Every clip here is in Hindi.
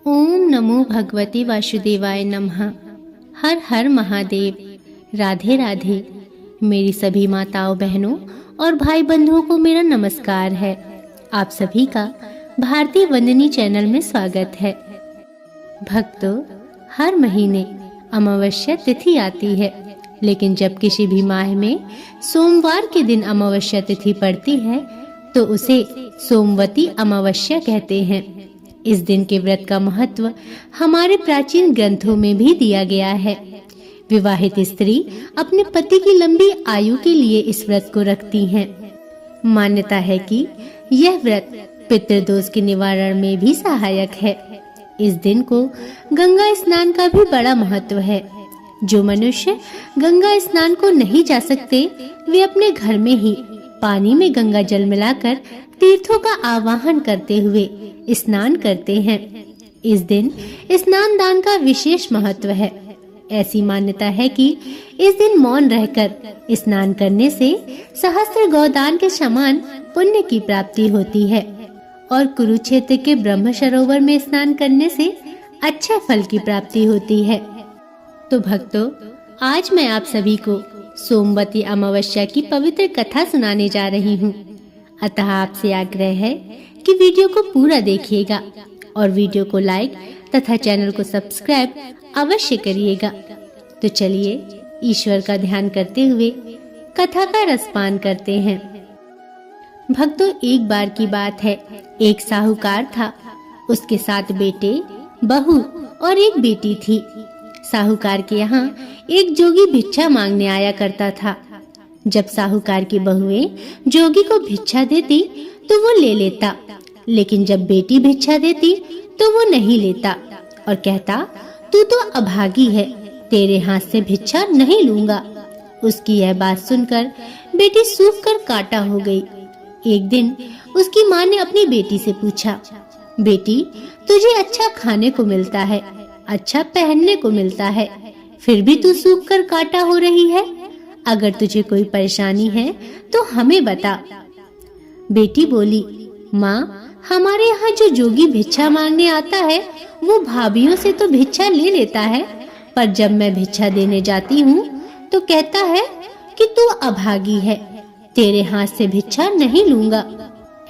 ओम नमो भगवते वासुदेवाय नमः। हर हर महादेव। राधे राधे। मेरी सभी माताओं बहनों और भाई बंधुओं को मेरा नमस्कार है। आप सभी का भारतीय वंदनी चैनल में स्वागत है। भक्तों, हर महीने अमावस्या तिथि आती है, लेकिन जब किसी भी माह में सोमवार के दिन अमावस्या तिथि पड़ती है तो उसे सोमवती अमावस्या कहते हैं। इस दिन के व्रत का महत्व हमारे प्राचीन ग्रंथों में भी दिया गया है। विवाहित स्त्री अपने पति की लंबी आयु के लिए इस व्रत को रखती हैं। मान्यता है कि यह व्रत पितृदोष के निवारण में भी सहायक है। इस दिन को गंगा स्नान का भी बड़ा महत्व है। जो मनुष्य गंगा स्नान को नहीं जा सकते, वे अपने घर में ही पानी में गंगा जल मिलाकर तीर्थों का आवाहन करते हुए स्नान करते हैं। इस दिन स्नान दान का विशेष महत्व है। ऐसी मान्यता है कि इस दिन मौन रहकर स्नान करने से सहस्त्र गोदान के समान पुण्य की प्राप्ति होती है और कुरुक्षेत्र के ब्रह्म सरोवर में स्नान करने से अच्छे फल की प्राप्ति होती है। तो भक्तों, आज मैं आप सभी को सोमवती अमावस्या की पवित्र कथा सुनाने जा रही हूँ। अतः आपसे आग्रह है कि वीडियो को पूरा देखिएगा और वीडियो को लाइक तथा चैनल को सब्सक्राइब अवश्य करिएगा। तो चलिए ईश्वर का ध्यान करते हुए कथा का रसपान करते हैं। भक्तों, एक बार की बात है, एक साहूकार था। उसके 7 बेटे, बहू और एक बेटी थी। साहूकार के यहाँ एक जोगी भिक्षा मांगने आया करता था। जब साहूकार की बहुएं जोगी को भिक्षा देती तो वो ले लेता, लेकिन जब बेटी भिक्षा देती तो वो नहीं लेता और कहता, तू तो अभागी है, तेरे हाथ से भिक्षा नहीं लूंगा। उसकी यह बात सुनकर बेटी सूख कर काटा हो गई। एक दिन उसकी माँ ने अपनी बेटी से पूछा, बेटी, तुझे अच्छा खाने को मिलता है, अच्छा पहनने को मिलता है, फिर भी तू सूख कर काटा हो रही है। अगर तुझे कोई परेशानी है तो हमें बता। बेटी बोली, माँ, हमारे यहाँ जो जोगी भिक्षा मांगने आता है वो भाभीयों से तो भिक्षा ले लेता है, पर जब मैं भिक्षा देने जाती हूँ तो कहता है कि तू अभागी है, तेरे हाथ से भिक्षा नहीं लूंगा।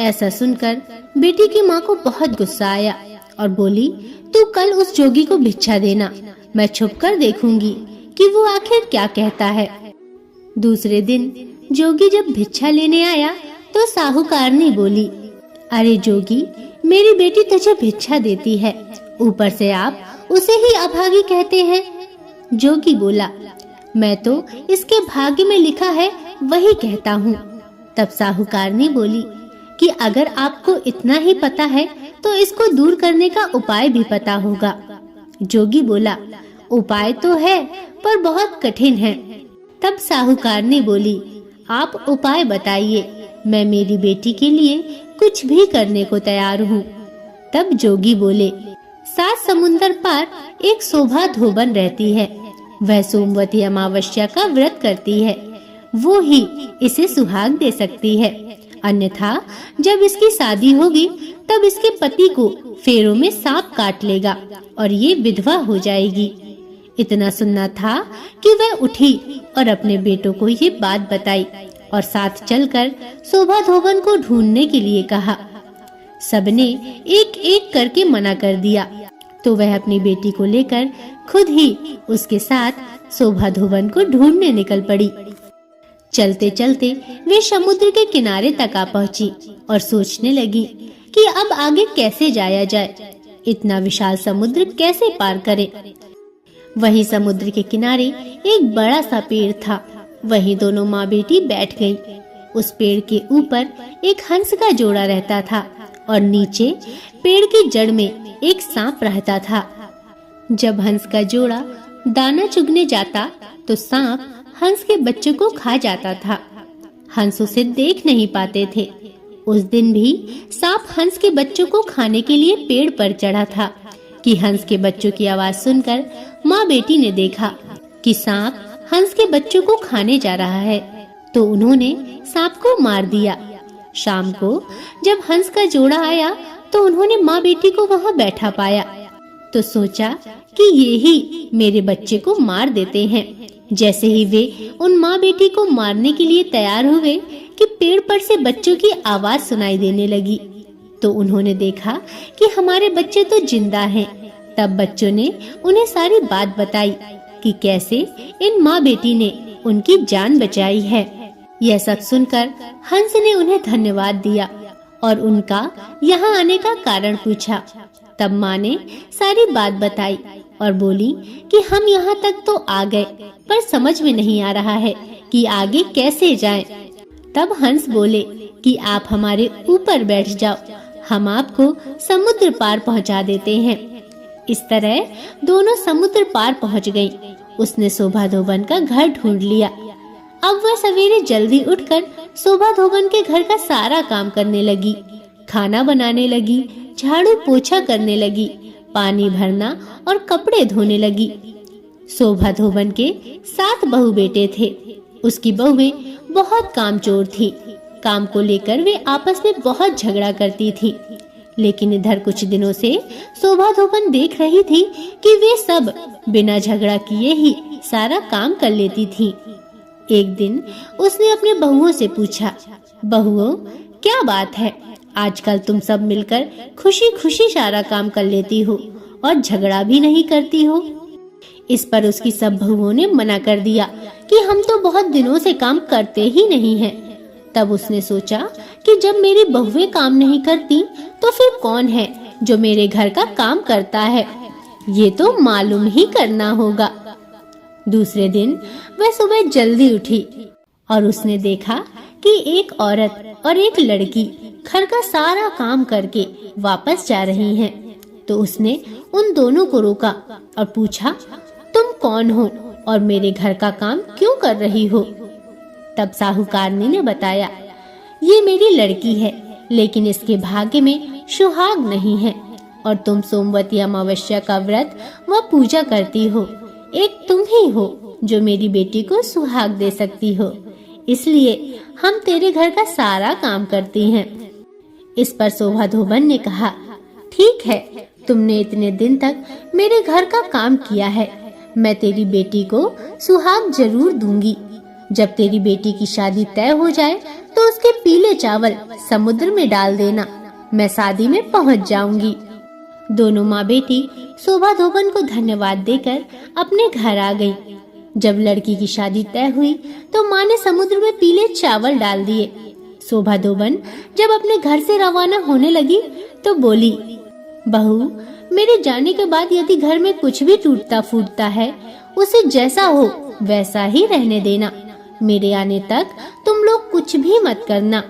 ऐसा सुनकर बेटी की माँ को बहुत गुस्सा आया और बोली, तू कल उस जोगी को भिक्षा देना, मैं छुप कर देखूंगी कि वो आखिर क्या कहता है। दूसरे दिन जोगी जब भिक्षा लेने आया तो साहूकारनी बोली, अरे जोगी, मेरी बेटी तुझे भिक्षा देती है, ऊपर से आप उसे ही अभागी कहते हैं। जोगी बोला, मैं तो इसके भाग्य में लिखा है वही कहता हूँ। तब साहूकारनी बोली कि अगर आपको इतना ही पता है तो इसको दूर करने का उपाय भी पता होगा। जोगी बोला, उपाय तो है पर बहुत कठिन है। तब साहूकारनी बोली, आप उपाय बताइए, मैं मेरी बेटी के लिए कुछ भी करने को तैयार हूँ। तब जोगी बोले, 7 समुंदर पार एक शोभा धोबन रहती है, वह सोमवती अमावस्या का व्रत करती है, वो ही इसे सुहाग दे सकती है, अन्यथा जब इसकी शादी होगी तब इसके पति को फेरों में सांप काट लेगा और ये विधवा हो जाएगी। इतना सुनना था कि वह उठी और अपने बेटों को ये बात बताई और साथ चलकर शोभा धोबन को ढूंढने के लिए कहा। सबने एक एक करके मना कर दिया तो वह अपनी बेटी को लेकर खुद ही उसके साथ शोभा धोबन को ढूंढने निकल पड़ी। चलते चलते वे समुद्र के किनारे तक आ पहुंची और सोचने लगी कि अब आगे कैसे जाया जाए, इतना विशाल समुद्र कैसे पार करें। वहीं समुद्र के किनारे एक बड़ा सा पेड़ था, वहीं दोनों माँ बेटी बैठ गईं। उस पेड़ के ऊपर एक हंस का जोड़ा रहता था और नीचे पेड़ की जड़ में एक सांप रहता था। जब हंस का जोड़ा दाना चुगने जाता तो सांप हंस के बच्चों को खा जाता था। हंस उसे देख नहीं पाते थे। उस दिन भी सांप हंस के बच्चों को खाने के लिए पेड़ पर चढ़ा था कि हंस के बच्चों की आवाज सुनकर माँ बेटी ने देखा कि सांप हंस के बच्चों को खाने जा रहा है, तो उन्होंने सांप को मार दिया। शाम को जब हंस का जोड़ा आया तो उन्होंने माँ बेटी को वहाँ बैठा पाया। तो सोचा कि ये ही मेरे बच्चे को मार देते हैं। जैसे ही वे उन माँ बेटी को मारने के लिए तैयार हुए कि पेड़ पर से बच्चों की आवाज सुनाई देने लगी। तो उन्होंने देखा कि हमारे बच्चे तो जिंदा हैं। तब बच्चों ने उन्हें सारी बात बताई कि कैसे इन माँ बेटी ने उनकी जान बचाई है। यह सब सुनकर हंस ने उन्हें धन्यवाद दिया और उनका यहाँ आने का कारण पूछा। तब माँ ने सारी बात बताई और बोली कि हम यहाँ तक तो आ गए, पर समझ में नहीं आ रहा है कि आगे कैसे जाएं। तब हंस बोले कि आप हमारे ऊपर बैठ जाओ, हम आपको समुद्र पार पहुँचा देते हैं। इस तरह दोनों समुद्र पार पहुँच गईं। उसने शोभा धोबन का घर ढूंढ लिया। अब वह सवेरे जल्दी उठकर शोभा धोबन के घर का सारा काम करने लगी। खाना बनाने लगी, झाड़ू पोछा करने लगी, पानी भरना और कपड़े धोने लगी। शोभा धोबन के 7 बहू बेटे थे। उसकी बहुएं बहुत कामचोर थी। काम को लेकर वे आपस में बहुत झगड़ा करती थी। लेकिन इधर कुछ दिनों से शोभा धोबन देख रही थी कि वे सब बिना झगड़ा किए ही सारा काम कर लेती थी। एक दिन उसने अपने बहुओं से पूछा, बहुओं, क्या बात है, आजकल तुम सब मिलकर खुशी खुशी सारा काम कर लेती हो और झगड़ा भी नहीं करती हो। इस पर उसकी सब बहुओं ने मना कर दिया कि हम तो बहुत दिनों से काम करते ही नहीं हैं। तब उसने सोचा कि जब मेरी बहुएं काम नहीं करती तो फिर कौन है जो मेरे घर का काम करता है, ये तो मालूम ही करना होगा। दूसरे दिन वह सुबह जल्दी उठी और उसने देखा कि एक औरत और एक लड़की घर का सारा काम करके वापस जा रही हैं। तो उसने उन दोनों को रोका और पूछा, तुम कौन हो और मेरे घर का काम क्यों कर रही हो? तब साहूकारनी ने बताया, ये मेरी लड़की है, लेकिन इसके भाग्य में सुहाग नहीं है और तुम सोमवती अमावस्या का व्रत व पूजा करती हो। एक तुम ही हो जो मेरी बेटी को सुहाग दे सकती हो, इसलिए हम तेरे घर का सारा काम करती हैं। इस पर शोभा धोबन ने कहा, ठीक है, तुमने इतने दिन तक मेरे घर का काम किया है, मैं तेरी बेटी को सुहाग जरूर दूंगी। जब तेरी बेटी की शादी तय हो जाए तो उसके पीले चावल समुद्र में डाल देना, मैं शादी में पहुंच जाऊंगी। दोनों माँ बेटी शोभा धोबन को धन्यवाद देकर अपने घर आ गई। जब लड़की की शादी तय हुई तो माँ ने समुद्र में पीले चावल डाल दिए। शोभा धोबन जब अपने घर से रवाना होने लगी तो बोली, बहू, मेरे जाने के बाद यदि घर में कुछ भी टूटता फूटता है, उसे जैसा हो वैसा ही रहने देना। मेरे आने तक तुम लोग कुछ भी मत करना।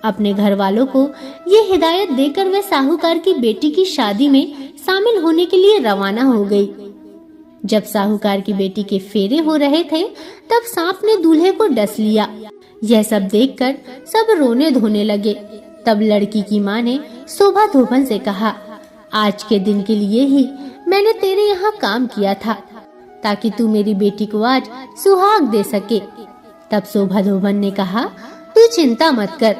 अपने घर वालों को ये हिदायत देकर वह साहूकार की बेटी की शादी में शामिल होने के लिए रवाना हो गई। जब साहूकार की बेटी के फेरे हो रहे थे तब सांप ने दूल्हे को डस लिया। यह सब देखकर सब रोने धोने लगे। तब लड़की की माँ ने शोभा धोबन से कहा, आज के दिन के लिए ही मैंने तेरे यहाँ काम किया था ताकि तू मेरी बेटी को आज सुहाग दे सके। तब शोभा धोबन ने कहा, तू चिंता मत कर।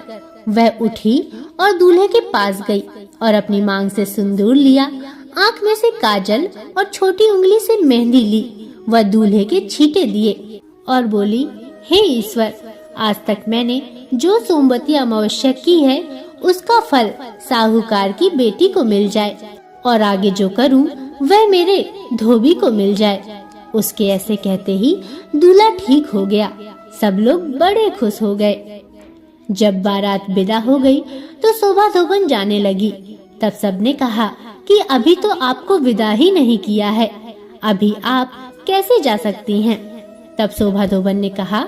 वह उठी और दूल्हे के पास गई और अपनी मांग से सिंदूर लिया, आंख में से काजल और छोटी उंगली से मेहंदी ली। वह दूल्हे के छींटे दिए और बोली, हे ईश्वर, आज तक मैंने जो सोमवती अमावस्या की है उसका फल साहूकार की बेटी को मिल जाए और आगे जो करूं वह मेरे धोबी को मिल जाए। उसके ऐसे कहते ही दूल्हा ठीक हो गया। सब लोग बड़े खुश हो गए। जब बारात विदा हो गई तो शोभा धोबन जाने लगी। तब सबने कहा कि अभी तो आपको विदा ही नहीं किया है, अभी आप कैसे जा सकती हैं? तब शोभा धोबन ने कहा,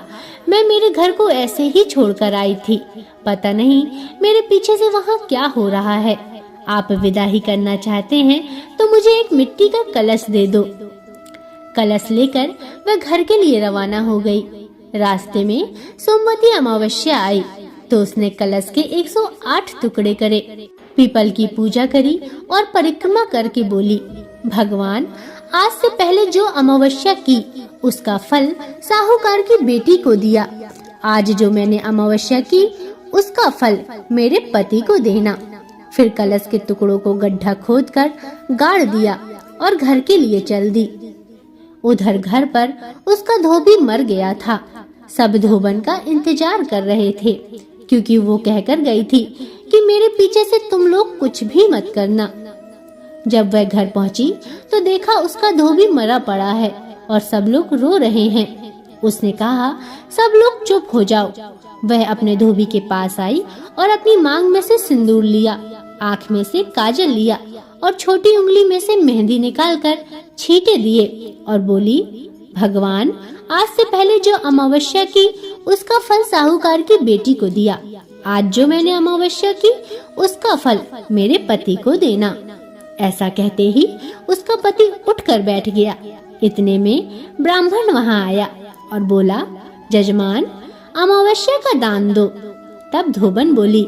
मैं मेरे घर को ऐसे ही छोड़कर आई थी, पता नहीं मेरे पीछे से वहाँ क्या हो रहा है। आप विदा ही करना चाहते हैं तो मुझे एक मिट्टी का कलश दे दो। कलश लेकर वह घर के लिए रवाना हो गई। रास्ते में सोमवती अमावस्या आई तो उसने कलश के 108 टुकड़े करे, पीपल की पूजा करी और परिक्रमा करके बोली, भगवान, आज से पहले जो अमावस्या की उसका फल साहूकार की बेटी को दिया। आज जो मैंने अमावस्या की उसका फल मेरे पति को देना। फिर कलश के टुकड़ों को गड्ढा खोदकर गाड़ दिया और घर के लिए चल दी। उधर घर पर उसका धोबी मर गया था। सब धोबन का इंतजार कर रहे थे, क्योंकि वो कहकर गई थी कि मेरे पीछे से तुम लोग कुछ भी मत करना। जब वह घर पहुंची तो देखा उसका धोबी मरा पड़ा है और सब लोग रो रहे हैं। उसने कहा, सब लोग चुप हो जाओ। वह अपने धोबी के पास आई और अपनी मांग में से सिंदूर लिया, आँख में से काजल लिया और छोटी उंगली में से मेहंदी निकालकर छींटे दिए और बोली, भगवान, आज से पहले जो अमावस्या की उसका फल साहूकार की बेटी को दिया, आज जो मैंने अमावस्या की उसका फल मेरे पति को देना। ऐसा कहते ही उसका पति उठकर बैठ गया। इतने में ब्राह्मण वहां आया और बोला, जजमान, अमावस्या का दान दो। तब धोबन बोली,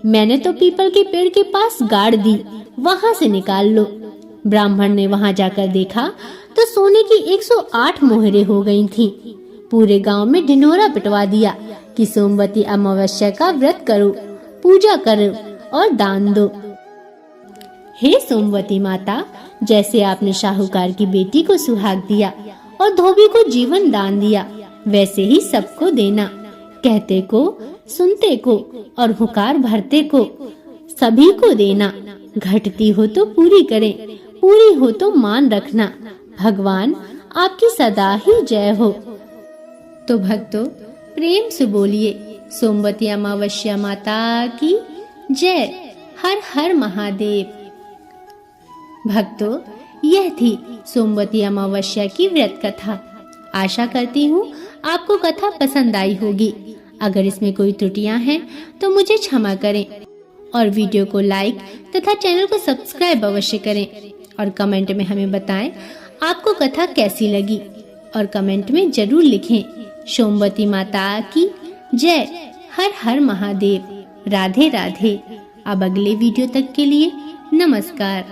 मैंने तो पीपल के पेड़ के पास गाड़ दी, वहां से निकाल लो। ब्राह्मण ने वहां जाकर देखा तो सोने की 108 मोहरें हो गई थीं। पूरे गांव में ढिंढोरा पिटवा दिया कि सोमवती अमावस्या का व्रत करो, पूजा करो और दान दो। हे सोमवती माता, जैसे आपने शाहूकार की बेटी को सुहाग दिया और धोबी को जीवन दान दिया, वैसे ही सबको देना। कहते को, सुनते को और हुकार भरते को सभी को देना। घटती हो तो पूरी करें, पूरी हो तो मान रखना। भगवान आपकी सदा ही जय हो। तो भक्तों, प्रेम से बोलिए, सोमवती अमावस्या माता की जय। हर हर महादेव। भक्तों, यह थी सोमवती अमावस्या की व्रत कथा। आशा करती हूँ आपको कथा पसंद आई होगी। अगर इसमें कोई त्रुटियां हैं तो मुझे क्षमा करें और वीडियो को लाइक तथा चैनल को सब्सक्राइब अवश्य करें और कमेंट में हमें बताएं आपको कथा कैसी लगी और कमेंट में जरूर लिखें, सोमवती माता की जय। हर हर महादेव। राधे राधे। अब अगले वीडियो तक के लिए नमस्कार।